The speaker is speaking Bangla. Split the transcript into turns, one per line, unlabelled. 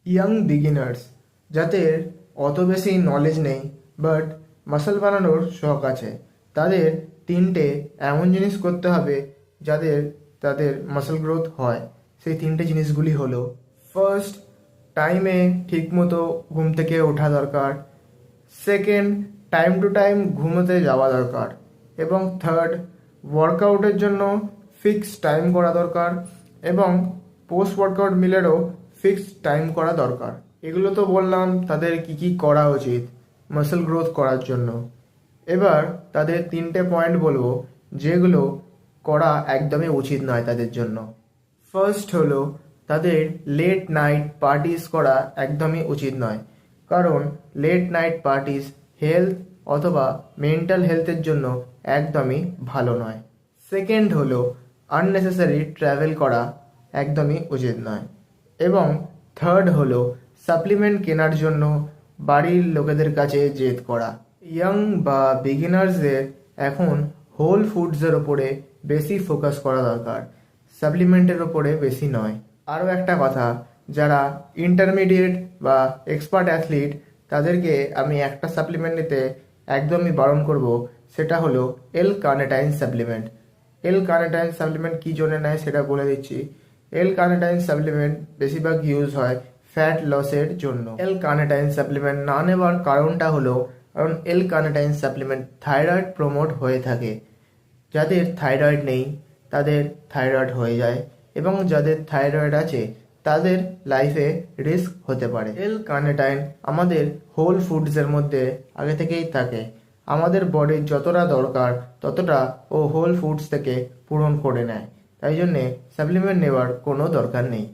ইয়াং বিগিনার্স যাদের অত বেশি নলেজ নেই বাট মাসল বানানোর শখ আছে, তাদের তিনটে এমন জিনিস করতে হবে যাদের তাদের মাসল গ্রোথ হয়। সেই তিনটে জিনিসগুলি হলো, ফার্স্ট, টাইমে ঠিকমতো ঘুম থেকে ওঠা দরকার। সেকেন্ড, টাইম টু টাইম ঘুমোতে যাওয়া দরকার। এবং থার্ড, ওয়ার্কআউটের জন্য ফিক্সড টাইম করা দরকার এবং পোস্ট ওয়ার্কআউট মিলেরও ফিক্সড টাইম করা দরকার। এগুলো তো বললাম তাদের কি কি করা উচিত মাসল গ্রোথ করার জন্য। এবার তাদের তিনটে পয়েন্ট বলবো যেগুলো করা একদমই উচিত নয় তাদের জন্য। ফার্স্ট হলো, তাদের লেট নাইট পার্টিস করা একদমই উচিত নয়, কারণ লেট নাইট পার্টিস হেলথ অথবা মেন্টাল হেলথের জন্য একদমই ভালো নয়। সেকেন্ড হলো, আননেসেসারি ট্রাভেল করা একদমই উচিত নয়। এবং থার্ড হলো, সাপ্লিমেন্ট কেনার জন্য বাড়ির লোকেদের কাছে জেদ করা। ইয়াং বা বিগিনার্সদের এখন হোল ফুডসের ওপরে বেশি ফোকাস করা দরকার, সাপ্লিমেন্টের ওপরে বেশি নয়। আরও একটা কথা, যারা ইন্টারমিডিয়েট বা এক্সপার্ট অ্যাথলিট তাদেরকে আমি একটা সাপ্লিমেন্ট নিতে একদমই বারণ করব, সেটা হলো এল কার্নিটাইন সাপ্লিমেন্ট। এল কার্নিটাইন সাপ্লিমেন্ট কী জন্য নেয় সেটা বলে দিচ্ছি। এল কার্নিটাইন সাপ্লিমেন্ট বেশিরভাগ ইউজ হয় ফ্যাট লসের জন্য। এল কার্নিটাইন সাপ্লিমেন্ট না নেওয়ার কারণটা হলো, কারণ এল কার্নিটাইন সাপ্লিমেন্ট থাইরয়েড প্রমোট হয়ে থাকে। যাদের থাইরয়েড নেই তাদের থাইরয়েড হয়ে যায়, এবং যাদের থাইরয়েড আছে তাদের লাইফে রিস্ক হতে পারে। এল কার্নিটাইন আমাদের হোল ফুডসের মধ্যে আগে থেকেই থাকে। আমাদের বডির যতটা দরকার ততটা ও হোল ফুডস থেকে পূরণ করে নেয়, তাই জন্যে সাপ্লিমেন্ট নেওয়ার কোনো দরকার নেই।